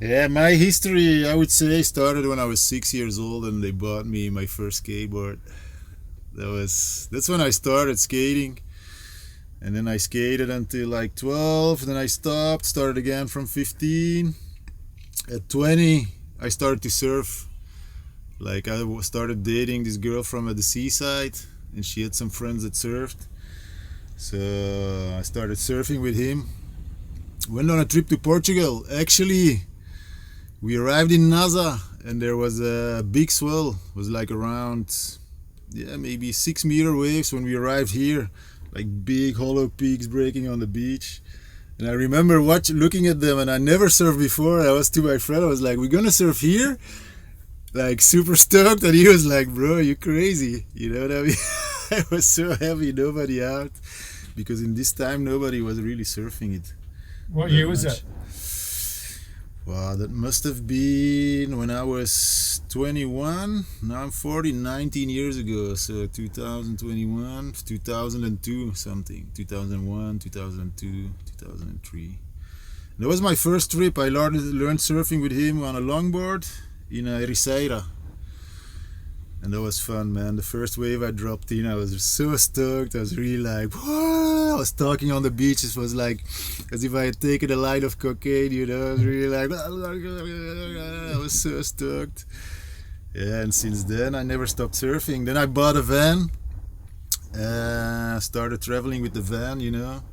Yeah, my history, I would say, started when I was 6 years old and they bought me my first skateboard. That's when I started skating, and then I skated until like 12. Then I stopped, started again from 15. At 20, I started to surf. Like started dating this girl from the seaside, and she had some friends that surfed. So I started surfing with him. Went on a trip to Portugal. Actually, we arrived in Nazaré, and there was a big swell. It was like around, yeah, maybe 6 meter waves when we arrived here, like big hollow peaks breaking on the beach. And I remember looking at them, and I never surfed before. I was to my friend, I was like, "We're gonna surf here?" Like super stoked, and he was like, "Bro, you crazy?" You know what I mean? I was so happy, nobody out, because in this time nobody was really surfing it. What year was that? Wow, that must have been when I was 21. Now I'm 40, 19 years ago. So 2021, 2002 something. 2001, 2002, 2003. That was my first trip. I learned surfing with him on a longboard in Ericeira. And that was fun, man. The first wave I dropped in, I was so stoked. I was really like, whoa! I was talking on the beach. It was like as if I had taken a line of cocaine, you know. I was really like, I was so stoked. Yeah, and since then, I never stopped surfing. Then I bought a van. Started traveling with the van, you know.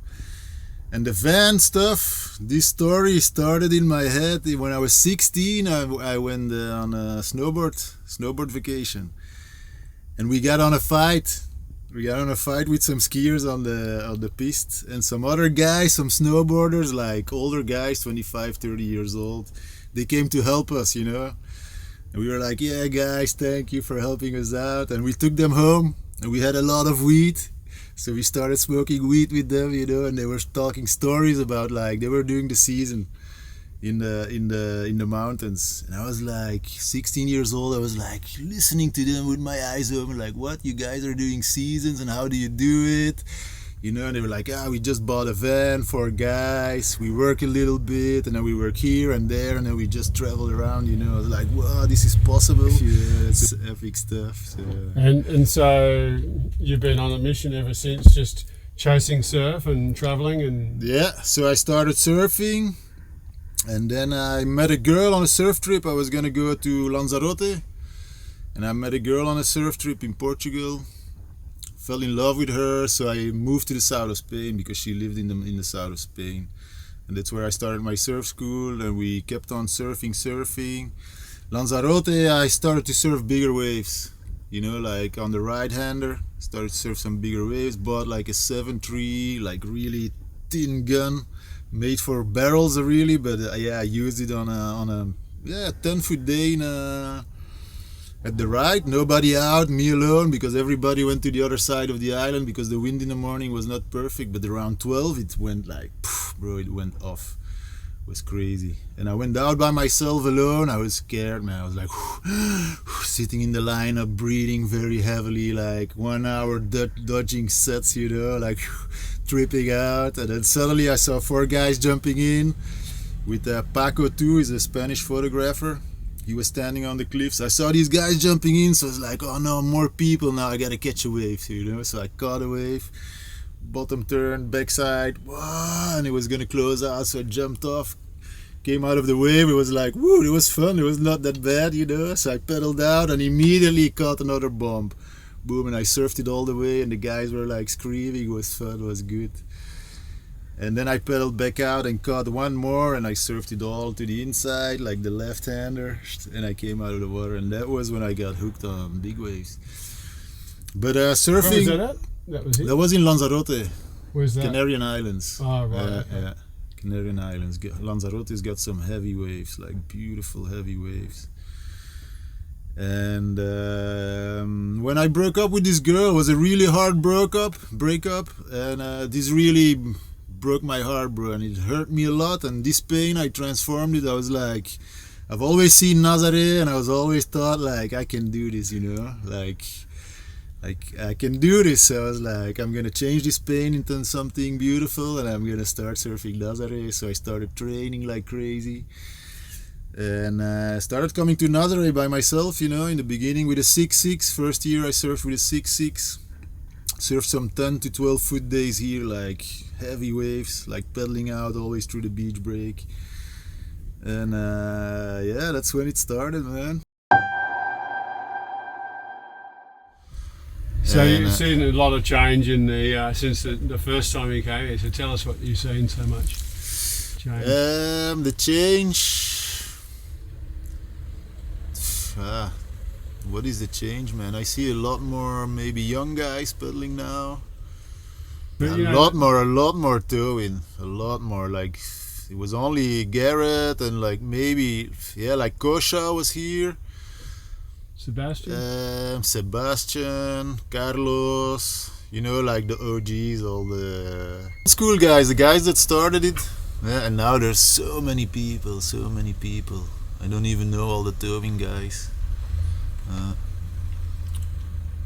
And the van stuff, this story started in my head when I was 16. I went on a snowboard vacation, and we got on a fight. We got on a fight with some skiers on the piste, and some other guys, some snowboarders, like older guys, 25, 30 years old. They came to help us, you know. And we were like, "Yeah, guys, thank you for helping us out." And we took them home, and we had a lot of weed. So we started smoking weed with them, you know, and they were talking stories about, like, they were doing the season in the mountains. And I was like 16 years old. I was like listening to them with my eyes open, like, what, you guys are doing seasons and how do you do it? You know, and they were like, we just bought a van for guys. We work a little bit, and then we work here and there, and then we just travel around. You know, I was like, wow, this is possible. Yeah, it's epic stuff. So. And so you've been on a mission ever since, just chasing surf and traveling and. Yeah, so I started surfing, and then I met a girl on a surf trip. I was gonna go to Lanzarote, and I met a girl on a surf trip in Portugal. Fell in love with her, so I moved to the south of Spain because she lived in the south of Spain, and that's where I started my surf school. And we kept on surfing. Lanzarote, I started to surf bigger waves, you know, like on the right-hander. Started to surf some bigger waves. Bought like a 7.3, like really thin gun, made for barrels really, but I used it on a 10-foot day at the right, nobody out, me alone, because everybody went to the other side of the island because the wind in the morning was not perfect. But around 12 it went like, bro, it went off. It was crazy. And I went out by myself alone. I was scared, man. I was like sitting in the lineup, breathing very heavily, like 1 hour dodging sets, you know, like tripping out. And then suddenly I saw 4 guys jumping in with Paco too, he's a Spanish photographer. He was standing on the cliffs. I saw these guys jumping in, so I was like, oh no, more people, now I gotta catch a wave, you know. So I caught a wave, bottom turn, backside, and it was gonna close out, so I jumped off, came out of the wave. It was like, woo, it was fun, it was not that bad, you know. So I pedaled out and immediately caught another bomb. Boom, and I surfed it all the way, and the guys were like screaming. It was fun, it was good. And then I pedaled back out and caught one more, and I surfed it all to the inside, like the left-hander, and I came out of the water, and that was when I got hooked on big waves. But surfing... Where was that at? That was it? That was in Lanzarote. Where's that? Canarian Islands. Oh, right. Okay. Yeah, Canarian Islands. Lanzarote's got some heavy waves, like beautiful heavy waves. And when I broke up with this girl, it was a really hard breakup, and this really broke my heart, bro, and it hurt me a lot. And this pain, I transformed it. I was like, I've always seen Nazaré, and I was always thought, like, I can do this, you know, like I can do this. So I was like, I'm gonna change this pain into something beautiful, and I'm gonna start surfing Nazaré. So I started training like crazy. And I started coming to Nazaré by myself, you know, in the beginning with a 6-6. First year I surfed with a 6-6. Surfed some 10 to 12 foot days here, like heavy waves, like pedaling out always through the beach break. And yeah, that's when it started, man. So you've seen a lot of change in the since the first time you came here. So tell us what you've seen so much change. The change. What is the change, man? I see a lot more maybe young guys paddling now. But, a lot more towing. A lot more. Like it was only Garrett and like maybe like Kosha was here. Sebastian, Carlos, you know, like the OGs, all the school guys, the guys that started it. Yeah, and now there's so many people. I don't even know all the towing guys.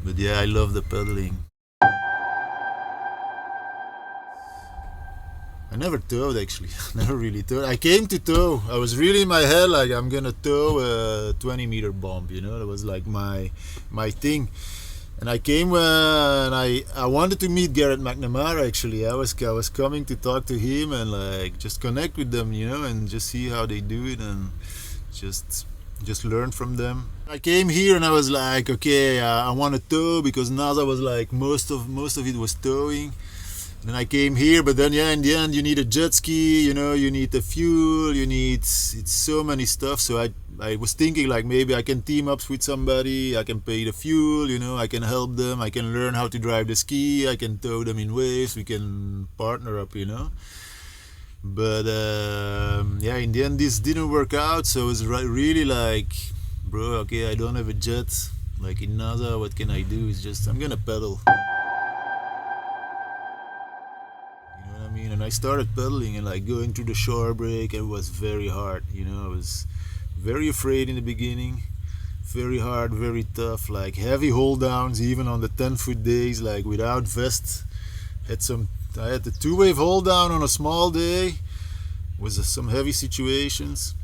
But yeah, I love the paddling. I never towed actually. Never really towed. I came to tow. I was really in my head like I'm gonna tow a 20-meter bump. You know, that was like my thing. And I came and I wanted to meet Garrett McNamara actually. I was coming to talk to him and like just connect with them, you know, and just see how they do it and just learn from them. I came here and I was like, okay, I want to tow because NASA was like most of it was towing. Then I came here, but then in the end you need a jet ski, you know, you need the fuel, it's so many stuff. So I was thinking like maybe I can team up with somebody, I can pay the fuel, you know, I can help them, I can learn how to drive the ski, I can tow them in waves, we can partner up, you know. But in the end this didn't work out, so it was really like, bro, okay, I don't have a jet, like in NASA, what can I do? It's just I'm gonna pedal. And I started pedaling and like going through the shore break. It was very hard, you know. I was very afraid in the beginning, very hard, very tough, like heavy hold downs even on the 10-foot days, like without vest. I had the 2-wave hold down on a small day. Was some heavy situations.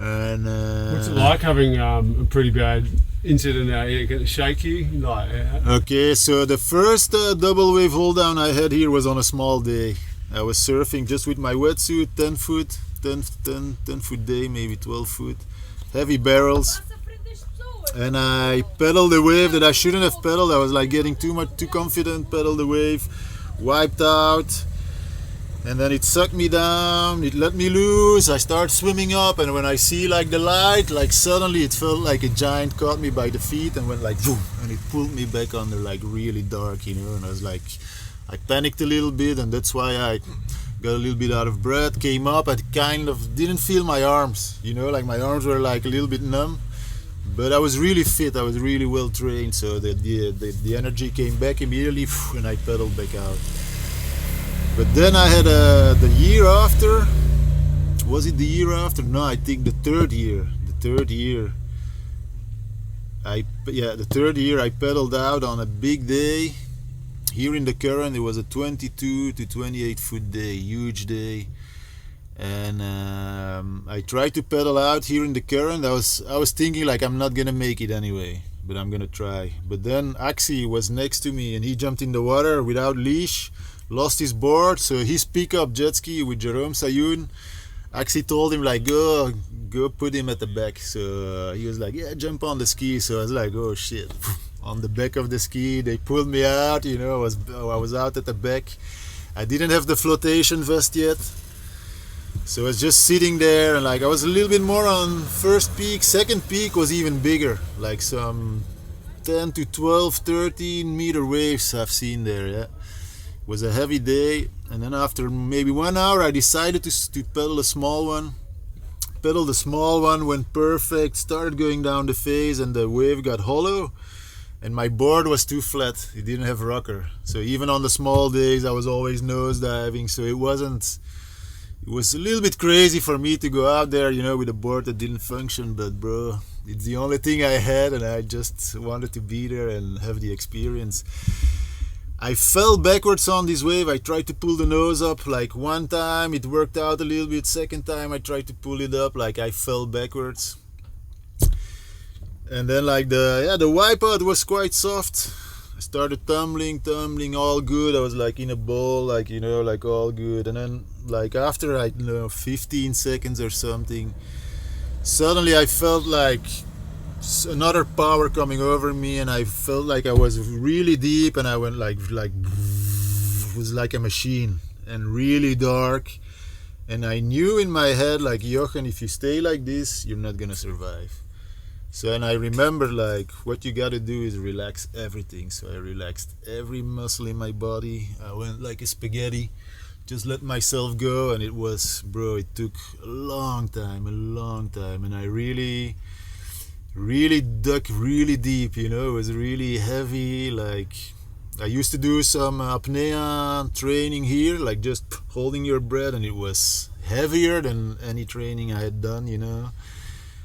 And what's it like having a pretty bad incident out here? Get shaky, like. Okay, so the first double wave hold down I had here was on a small day. I was surfing just with my wetsuit, 10 foot day, maybe 12 foot, heavy barrels, and I pedaled the wave that I shouldn't have pedaled. I was like getting too confident, pedaled the wave, wiped out. And then it sucked me down, it let me loose, I start swimming up, and when I see like the light, like suddenly it felt like a giant caught me by the feet and went like boom, and it pulled me back under like really dark, you know, and I was like, I panicked a little bit, and that's why I got a little bit out of breath, came up, I kind of didn't feel my arms, you know, like my arms were like a little bit numb, but I was really fit, I was really well trained, so that the energy came back immediately, and I pedaled back out. But then I had the year after. Was it the year after? No, I think the third year. The third year I pedaled out on a big day. Here in the current, it was a 22 to 28 foot day, huge day. And I tried to pedal out here in the current. I was thinking like I'm not gonna make it anyway, but I'm gonna try. But then Axie was next to me and he jumped in the water without leash. Lost his board, so his pickup jet ski with Jerome Sayoun. Actually told him like go put him at the back. So he was like, yeah, jump on the ski. So I was like, oh shit, on the back of the ski. They pulled me out, you know. I was out at the back. I didn't have the flotation vest yet, so I was just sitting there, and like I was a little bit more on first peak. Second peak was even bigger, like some 10 to 12, 13 meter waves I've seen there. Yeah. It was a heavy day, and then after maybe 1 hour I decided to pedal a small one. Pedaled the small one, went perfect, started going down the face, and the wave got hollow, and my board was too flat. It didn't have rocker, so even on the small days I was always nose diving, so it was a little bit crazy for me to go out there, you know, with a board that didn't function. But bro, it's the only thing I had, and I just wanted to be there and have the experience. I fell backwards on this wave. I tried to pull the nose up like one time, it worked out a little bit. Second time I tried to pull it up, like I fell backwards. And then like the wipeout was quite soft. I started tumbling, all good. I was like in a ball, like, you know, like all good. And then like after 15 seconds or something, suddenly I felt like another power coming over me, and I felt like I was really deep, and I went like it was like a machine and really dark. And I knew in my head, like, Jochen, if you stay like this, you're not gonna survive. So, and I remember like what you gotta do is relax everything. So I relaxed every muscle in my body. I went like a spaghetti, just let myself go. And it was, bro, it took a long time, and I really dug really deep, you know. It was really heavy. Like, I used to do some apnea training here, like just holding your breath, and it was heavier than any training I had done, you know.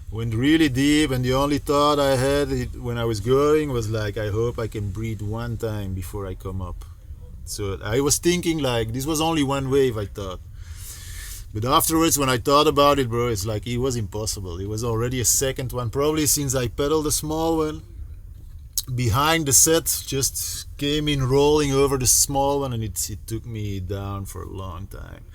Went really deep, and the only thought I had when I was going was like, I hope I can breathe one time before I come up. So I was thinking like this was only one wave, I thought. But afterwards, when I thought about it, bro, it's like it was impossible. It was already a second one, probably since I pedaled a small one. Behind the set, just came in rolling over the small one, and it took me down for a long time.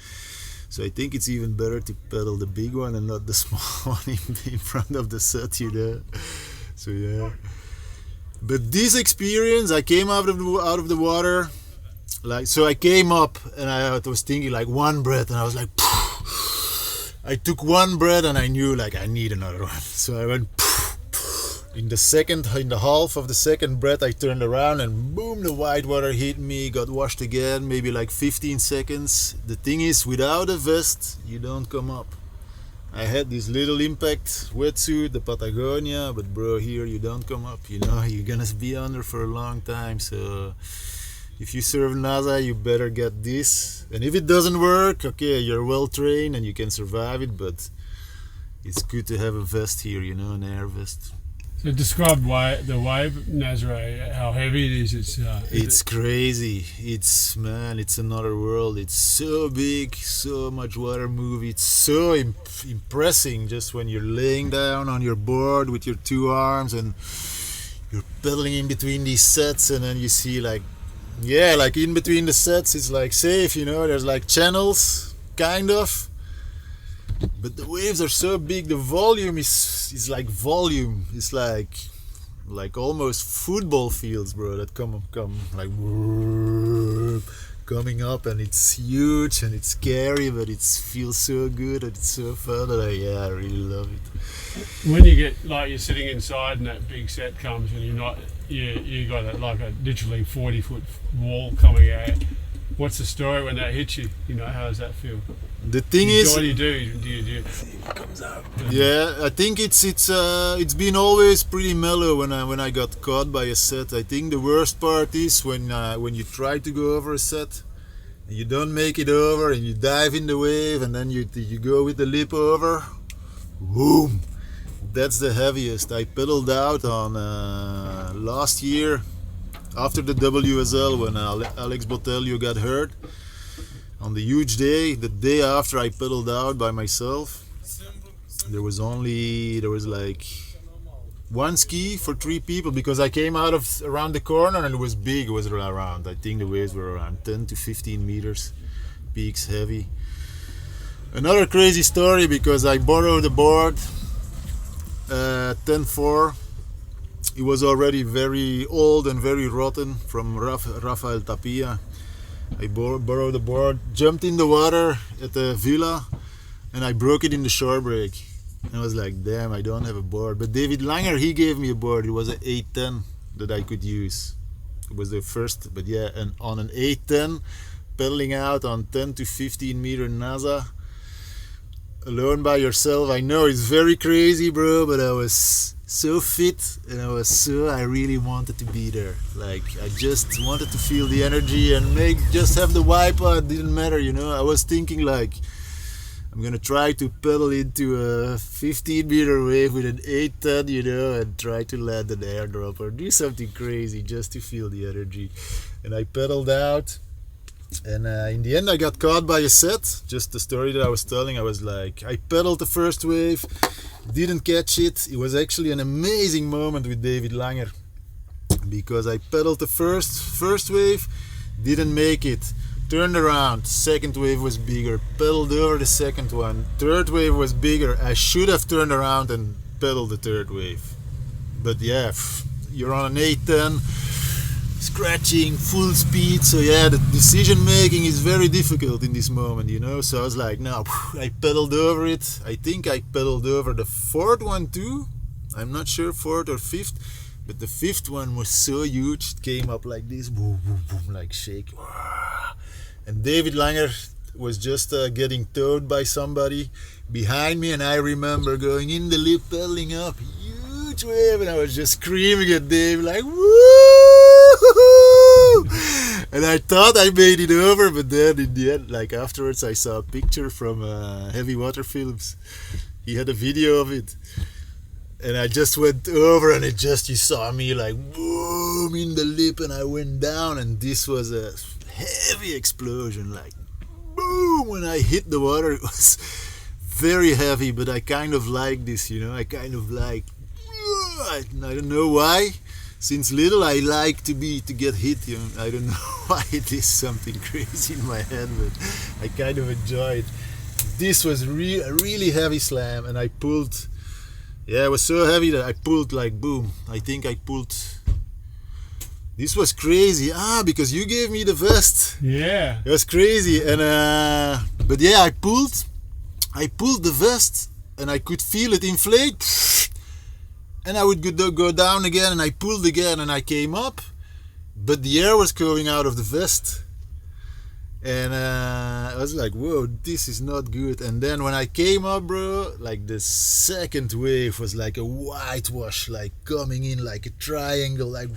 So I think it's even better to pedal the big one and not the small one in front of the set, you know. So yeah. But this experience, I came out of the water, like, so I came up, and I was thinking like one breath, and I was like, I took one breath, and I knew like I need another one. So I went in the half of the second breath, I turned around, and boom, the white water hit me, got washed again, maybe like 15 seconds. The thing is, without a vest, you don't come up. I had this little impact wetsuit, the Patagonia, but bro, here you don't come up, you know, you're gonna be under for a long time. So if you serve Nazaré, you better get this. And if it doesn't work, okay, you're well trained and you can survive it, but it's good to have a vest here, you know, an air vest. So describe the wave, Nazaré, how heavy it is. It's crazy. It's another world. It's so big, so much water moving. It's so impressive just when you're laying down on your board with your two arms and you're pedaling in between these sets, and then you see like in between the sets, it's like safe, you know, there's like channels, kind of. But the waves are so big, the volume is like volume. It's like almost football fields, bro, that come like coming up, and it's huge and it's scary, but it feels so good and it's so fun that I really love it. When you get like you're sitting inside and that big set comes and you got like a literally 40-foot wall coming out. What's the story when that hits you? You know, how does that feel? The thing is, what do you do? Do you it comes out? Yeah, I think it's been always pretty mellow when I got caught by a set. I think the worst part is when you try to go over a set, and you don't make it over, and you dive in the wave, and then you go with the lip over. Boom! That's the heaviest. I pedaled out on last year after the WSL when Alex Botelho got hurt. On the huge day, the day after I pedaled out by myself, there was like one ski for 3 people, because I came out of around the corner and it was big. It was around, I think the waves were around 10 to 15 meters, peaks heavy. Another crazy story, because I borrowed a board, 10.4. It was already very old and very rotten from Rafael Tapia. I borrowed the board, jumped in the water at the villa, and I broke it in the shore break. And I was like, damn, I don't have a board. But David Langer, he gave me a board. It was an 810 that I could use. It was the first, but yeah, and on an 810, pedaling out on 10 to 15 meter NASA, alone by yourself. I know it's very crazy, bro, but I was so fit, and I really wanted to be there. Like, I just wanted to feel the energy and just have the wipeout. Didn't matter, you know. I was thinking like, I'm gonna try to pedal into a 15-meter wave with an 8-ton, you know, and try to land an airdrop or do something crazy just to feel the energy. And I pedaled out, and in the end I got caught by a set. Just the story that I was telling, I was like, I pedaled the first wave, didn't catch it. It was actually an amazing moment with David Langer, because I pedaled the first wave, didn't make it, turned around, second wave was bigger, pedaled over the second one, third wave was bigger. I should have turned around and pedaled the third wave, but yeah, you're on an 8-ton, scratching, full speed, so yeah, the decision making is very difficult in this moment, you know. So I was like, no, I pedaled over it. I think I pedaled over the fourth one too, I'm not sure, fourth or fifth, but the fifth one was so huge, it came up like this, boom, boom, boom, like shake. And David Langer was just getting towed by somebody behind me, and I remember going in the lip, pedaling up, huge wave, and I was just screaming at Dave like, woo! And I thought I made it over, but then in the end, like afterwards, I saw a picture from Heavy Water Films. He had a video of it. And I just went over, and it just, you saw me like boom in the lip, and I went down, and this was a heavy explosion, like boom. When I hit the water, it was very heavy, but I kind of like this, you know. I kind of like, I don't know why. Since little, I like to get hit, you know. I don't know why, it is something crazy in my head, but I kind of enjoy it. This was a really heavy slam, and I pulled. Yeah, it was so heavy that I pulled like boom. I think I pulled. This was crazy. Because you gave me the vest. Yeah. It was crazy, and but yeah, I pulled the vest, and I could feel it inflate, and I would go down again, and I pulled again, and I came up, but the air was coming out of the vest. And I was like, whoa, this is not good. And then when I came up, bro, like the second wave was like a whitewash, like coming in like a triangle, like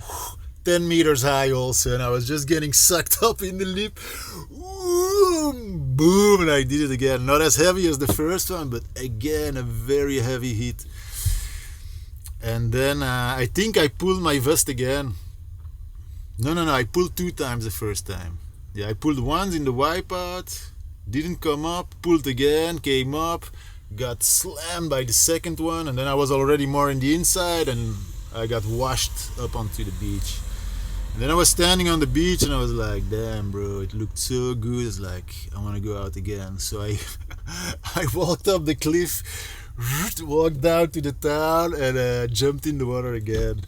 10 meters high also. And I was just getting sucked up in the lip. Boom, and I did it again. Not as heavy as the first one, but again, a very heavy hit. And then I think I pulled my vest again. No, I pulled 2 times the first time. Yeah, I pulled once in the wipeout, didn't come up, pulled again, came up, got slammed by the second one, and then I was already more in the inside, and I got washed up onto the beach. And then I was standing on the beach, and I was like, damn, bro, it looked so good. It's like, I want to go out again. So I walked up the cliff, walked down to the town, and jumped in the water again.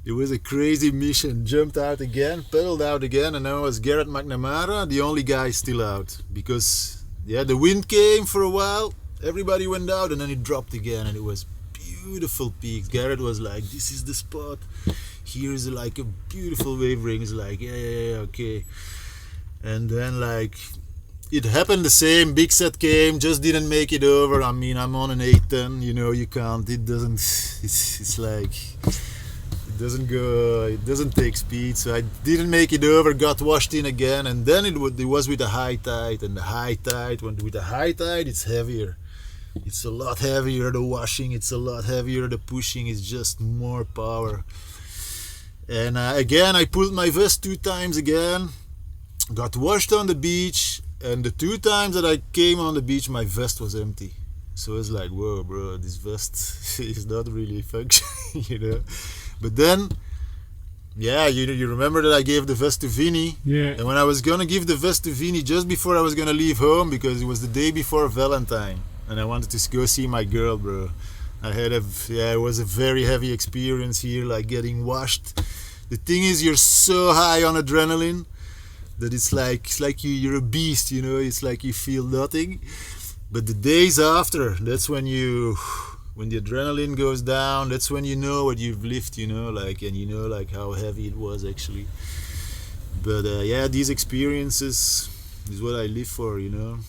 It was a crazy mission. Jumped out again, pedaled out again, and now was Garrett McNamara, the only guy still out. Because, yeah, the wind came for a while, everybody went out, and then it dropped again, and it was beautiful peaks. Garrett was like, this is the spot. Here's like a beautiful wave ring. It's like, yeah, okay. And then, like, it happened the same. Big set came, just didn't make it over. I mean, I'm on an 8-ton, you know, you can't, it doesn't, it's like... it doesn't take speed, so I didn't make it over, got washed in again, and then it was with a high tide, and the high tide, with a high tide, it's heavier. It's a lot heavier, the washing, it's a lot heavier, the pushing is just more power. And again, I pulled my vest 2 times again, got washed on the beach, and the 2 times that I came on the beach, my vest was empty. So it's like, whoa, bro, this vest is not really functioning, you know. But then, yeah, you remember that I gave the vest to Vinny. Yeah. And when I was gonna give the vest to Vinny, just before I was gonna leave home, because it was the day before Valentine, and I wanted to go see my girl, bro. It was a very heavy experience here, like getting washed. The thing is, you're so high on adrenaline that it's like you're a beast, you know. It's like you feel nothing. But the days after, that's when the adrenaline goes down, that's when you know what you've lived, you know, like, and you know, like, how heavy it was actually. But yeah, these experiences is what I live for, you know.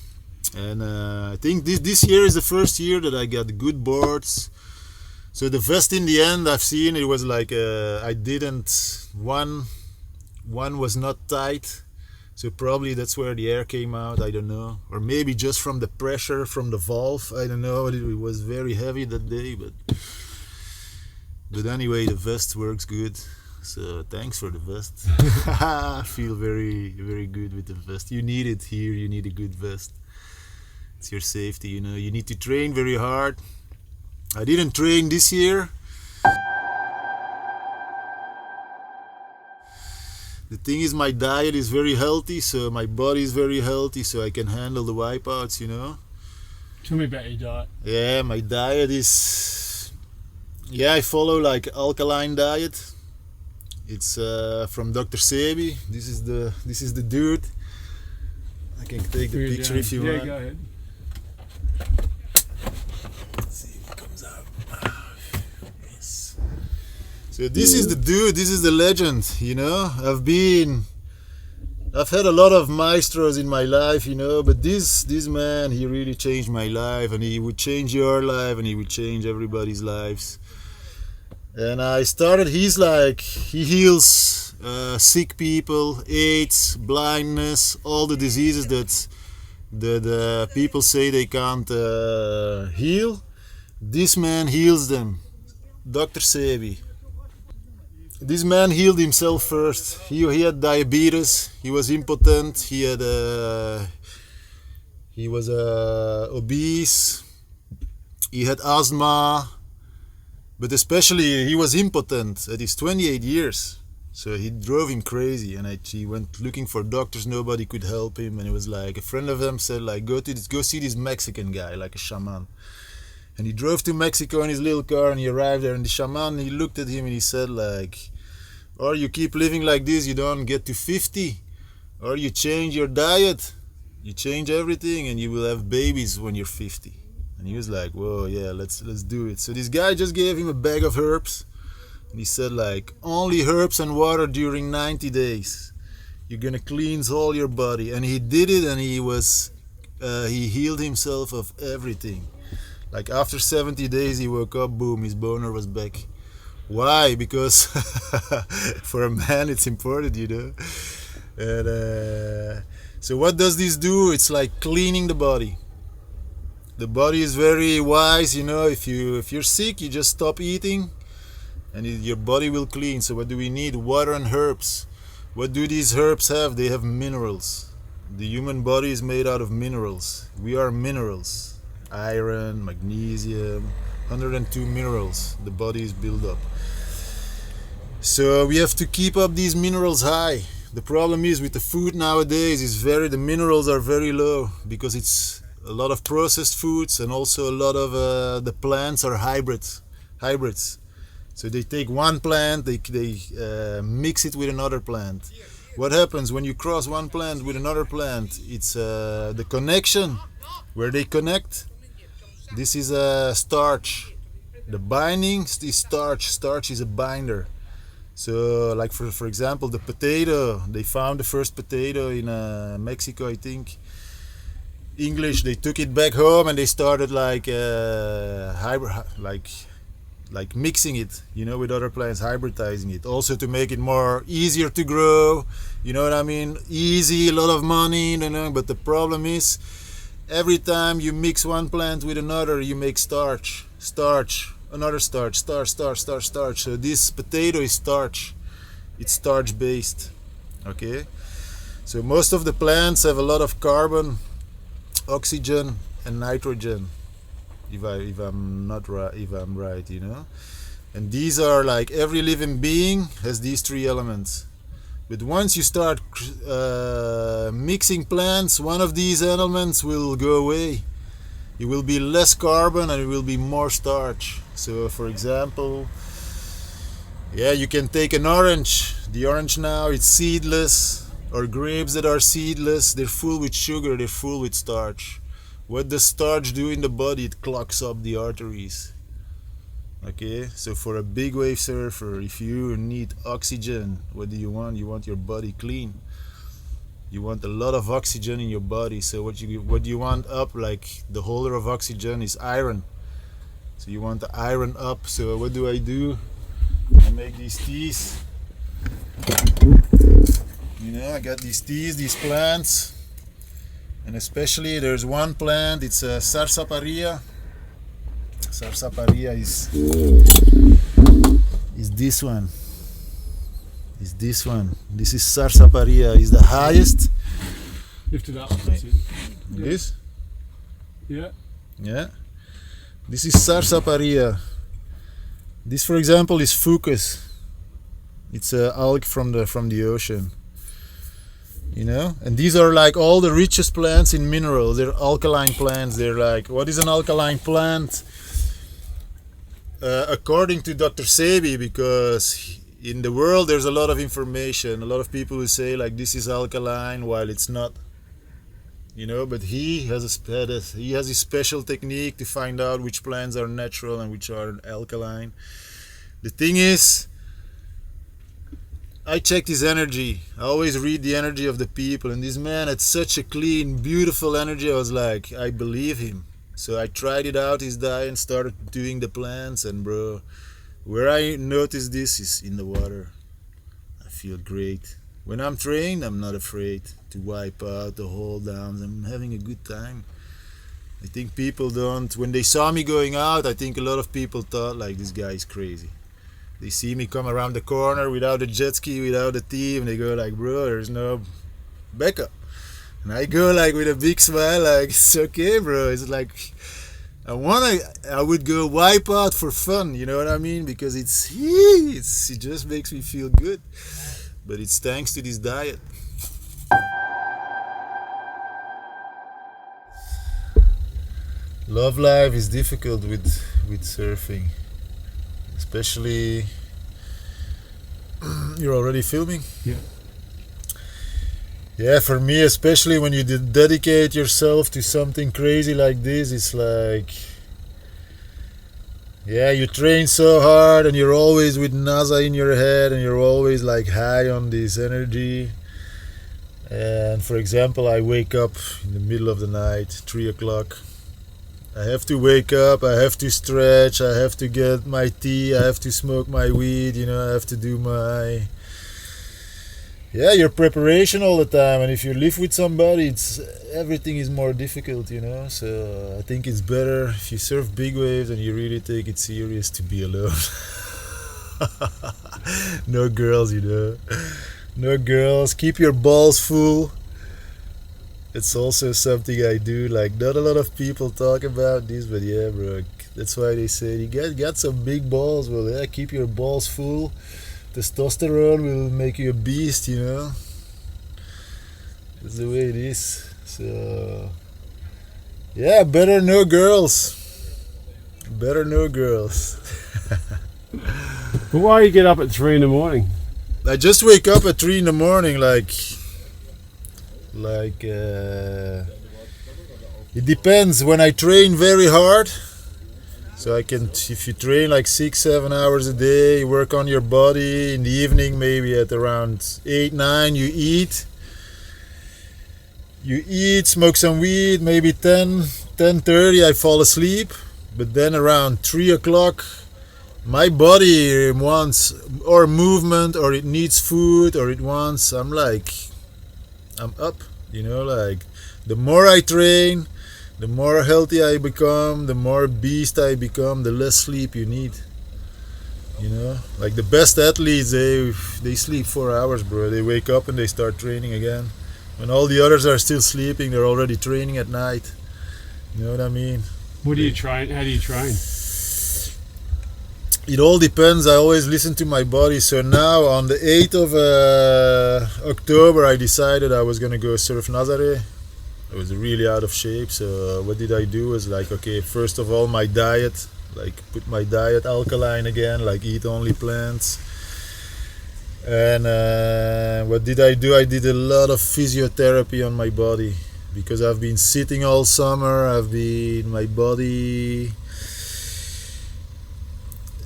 And I think this year is the first year that I got good boards. So the vest in the end, I've seen it was like one was not tight, So probably that's where the air came out, I don't know. Or maybe just from the pressure from the valve, I don't know. It was very heavy that day, but anyway, the vest works good. So thanks for the vest. I feel very, very good with the vest. You need it here, you need a good vest. It's your safety, you know. You need to train very hard. I didn't train this year. The thing is, my diet is very healthy, so my body is very healthy, so I can handle the wipeouts, you know. Tell me about your diet. Yeah, my diet is... Yeah, I follow like Alkaline Diet. It's from Dr. Sebi. This is the dude. I can take the picture if you want. Yeah, go ahead. Let's see if it comes out. Yes. So this is the dude. This is the legend. You know, I've had a lot of maestros in my life, you know, but this man, he really changed my life, and he would change your life, and he would change everybody's lives. And I started, he heals sick people, AIDS, blindness, all the diseases that people say they can't heal. This man heals them, Dr. Sebi. This man healed himself first. He had diabetes, he was impotent, he was obese, he had asthma, but especially he was impotent at his 28 years. So he drove him crazy, and he went looking for doctors. Nobody could help him, and it was like a friend of him said, like, go see this Mexican guy, like a shaman. And he drove to Mexico in his little car, and he arrived there, and the shaman, he looked at him and he said, like, or you keep living like this, you don't get to 50, or you change your diet, you change everything, and you will have babies when you're 50. And he was like, whoa, yeah, let's do it. So this guy just gave him a bag of herbs, and he said, like, only herbs and water during 90 days. You're gonna cleanse all your body. And he did it, and he healed himself of everything. Like after 70 days he woke up, boom, his boner was back. Why? Because for a man it's important, you know. And so what does this do? It's like cleaning the body. The body is very wise, you know. If you're sick, you just stop eating, and your body will clean. So what do we need? Water and herbs. What do these herbs have? They have minerals. The human body is made out of minerals. We are minerals. Iron, magnesium, 102 minerals the body is built up. So we have to keep up these minerals high. The problem is with the food nowadays the minerals are very low, because it's a lot of processed foods, and also a lot of the plants are hybrids. So they take one plant, they mix it with another plant. What happens when you cross one plant with another plant? It's the connection where they connect. This is a starch. The binding is starch. Starch is a binder. So, like for example, the potato. They found the first potato in Mexico, I think. English. They took it back home and they started like mixing it, you know, with other plants, hybridizing it. Also to make it more easier to grow. You know what I mean? Easy, a lot of money, you know. But the problem is, every time you mix one plant with another, you make starch, another starch. So this potato is starch. It's starch based. Okay. So most of the plants have a lot of carbon, oxygen, and nitrogen. If I'm right, you know. And these are like, every living being has these three elements. But once you start mixing plants, one of these elements will go away. It will be less carbon and it will be more starch. So for example, yeah, you can take an orange. The orange now, it's seedless, or grapes that are seedless. They're full with sugar, they're full with starch. What does starch do in the body? It clogs up the arteries. Okay, so for a big wave surfer, if you need oxygen, what do you want? You want your body clean. You want a lot of oxygen in your body. So what you want up, like the holder of oxygen, is iron. So you want the iron up. So what do? I make these teas. You know, I got these teas, these plants, and especially there's one plant, it's a sarsaparilla. Sarsaparilla is this one. Is this one. This is sarsaparilla, is the highest. Lift it up. That's it. This? Yeah. Yeah. This is sarsaparilla. This, for example, is fucus. It's a algae from the ocean. You know, and these are like all the richest plants in minerals. They're alkaline plants. They're like, what is an alkaline plant? According to Dr. Sebi, because in the world there's a lot of information. A lot of people will say like this is alkaline while it's not. You know, but he has his special technique to find out which plants are natural and which are alkaline. The thing is, I checked his energy. I always read the energy of the people, and this man had such a clean, beautiful energy. I was like, I believe him. So I tried it out, his diet, and started doing the plants. And bro, where I noticed this is in the water. I feel great. When I'm trained, I'm not afraid to wipe out the whole downs. I'm having a good time. I think people don't. When they saw me going out, I think a lot of people thought like this guy is crazy. They see me come around the corner without a jet ski, without a team. They go like, bro, there's no backup. And I go like with a big smile, like, it's okay, bro. It's like, I would go wipe out for fun, you know what I mean? Because it just makes me feel good. But it's thanks to this diet. Love life is difficult with surfing. Especially, you're already filming? Yeah. Yeah, for me, especially when you dedicate yourself to something crazy like this, it's like, yeah, you train so hard and you're always with NASA in your head and you're always like high on this energy. And for example, I wake up in the middle of the night, 3 o'clock. I have to wake up, I have to stretch, I have to get my tea, I have to smoke my weed, you know, I have to do my... Yeah, your preparation all the time, and if you live with somebody, everything is more difficult, you know, so I think it's better if you surf big waves and you really take it serious to be alone. No girls, you know, no girls, keep your balls full. It's also something I do, like not a lot of people talk about this, but yeah, bro, that's why they say you got some big balls. Well, yeah, keep your balls full. Testosterone will make you a beast, you know. That's the way it is. So yeah, better no girls. Better no girls. But why you get up at 3 in the morning? I just wake up at 3 in the morning, like it depends. When I train very hard, so I can, if you train like 6-7 hours a day, you work on your body. In the evening, maybe at around 8-9, you eat, smoke some weed, maybe 10:30 I fall asleep. But then around 3 o'clock, my body wants or movement, or it needs food, or it wants, I'm up, you know, like the more I train, the more healthy I become, the more beast I become, the less sleep you need. You know, like the best athletes, they sleep 4 hours, bro. They wake up and they start training again. When all the others are still sleeping, they're already training at night. You know what I mean? What do you train? How do you train? It all depends. I always listen to my body. So now on the 8th of October, I decided I was going to go surf Nazaré. I was really out of shape. So what did I do? Was like, okay, first of all, my diet, like put my diet alkaline again, like eat only plants. And what did I do? I did a lot of physiotherapy on my body because I've been sitting all summer. My body,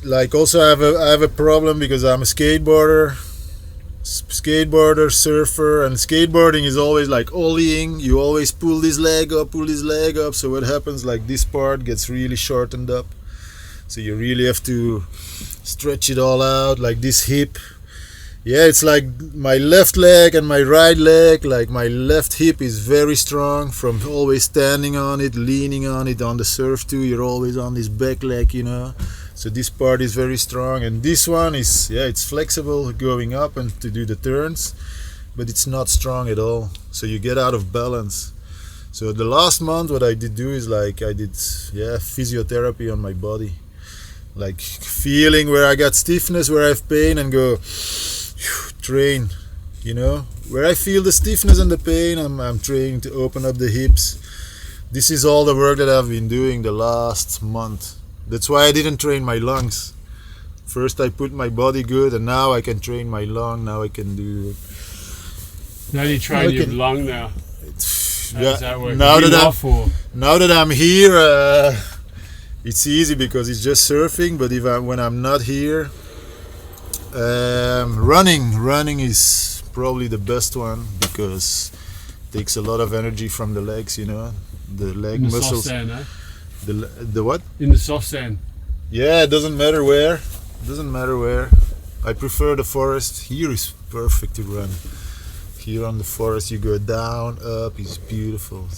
like also I have a problem because I'm a skateboarder, surfer, and skateboarding is always like ollieing. You always pull this leg up. So what happens, like this part gets really shortened up. So you really have to stretch it all out, like this hip. Yeah, it's like my left leg and my right leg, like my left hip is very strong from always standing on it, leaning on it on the surf too. You're always on this back leg, you know. So this part is very strong, and this one is, yeah, it's flexible going up and to do the turns, but it's not strong at all. So you get out of balance. So the last month what I did do is like I did, yeah, physiotherapy on my body. Like feeling where I got stiffness, where I have pain, and go train, you know, where I feel the stiffness and the pain, I'm training to open up the hips. This is all the work that I've been doing the last month. That's why I didn't train my lungs. First I put my body good, and now I can train my lung. Now I can do. Now you train your lung now. How does that work? Now that I'm here, it's easy because it's just surfing. But when I'm not here, running is probably the best one because it takes a lot of energy from the legs, you know, the leg in the muscles. Soft sand, eh? The what? In the soft sand. Yeah, it doesn't matter where. I prefer the forest. Here is perfect to run. Here on the forest you go down, up. It's beautiful.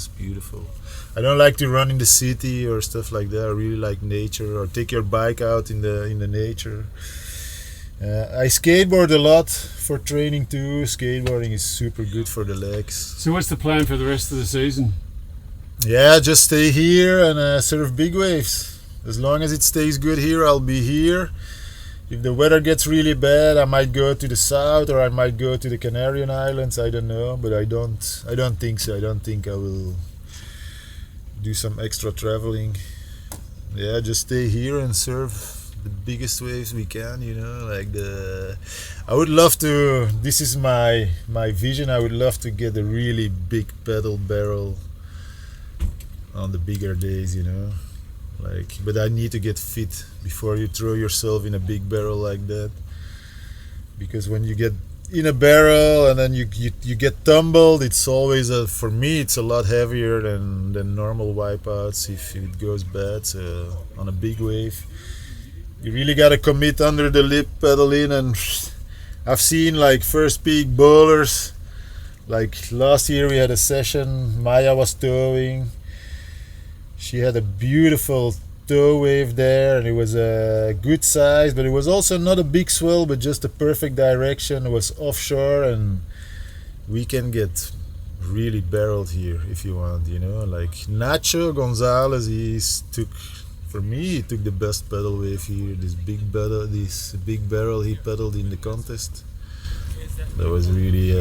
I don't like to run in the city or stuff like that. I really like nature, or take your bike out in the nature. I skateboard a lot for training too. Skateboarding is super good for the legs. So what's the plan for the rest of the season? Yeah, just stay here and surf big waves. As long as it stays good here, I'll be here. If the weather gets really bad, I might go to the south, or I might go to the Canarian Islands. I don't know, but I don't think so. I don't think I will do some extra traveling. Yeah, just stay here and surf the biggest waves we can, you know, like I would love to, this is my vision, I would love to get a really big pedal barrel on the bigger days, you know, like, but I need to get fit before you throw yourself in a big barrel like that, because when you get in a barrel and then you get tumbled, it's always for me it's a lot heavier than normal wipeouts if it goes bad. So on a big wave you really gotta commit under the lip, pedal in, and I've seen like first peak bowlers, like last year we had a session, Maya was towing, she had a beautiful tow wave there, and it was a good size, but it was also not a big swell, but just a perfect direction. It was offshore, and we can get really barreled here if you want, you know, like Nacho Gonzalez, he took the best pedal wave here, this big barrel he pedaled in the contest. That was really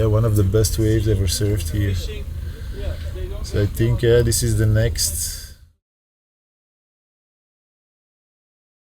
one of the best waves ever surfed here. So I think this is the next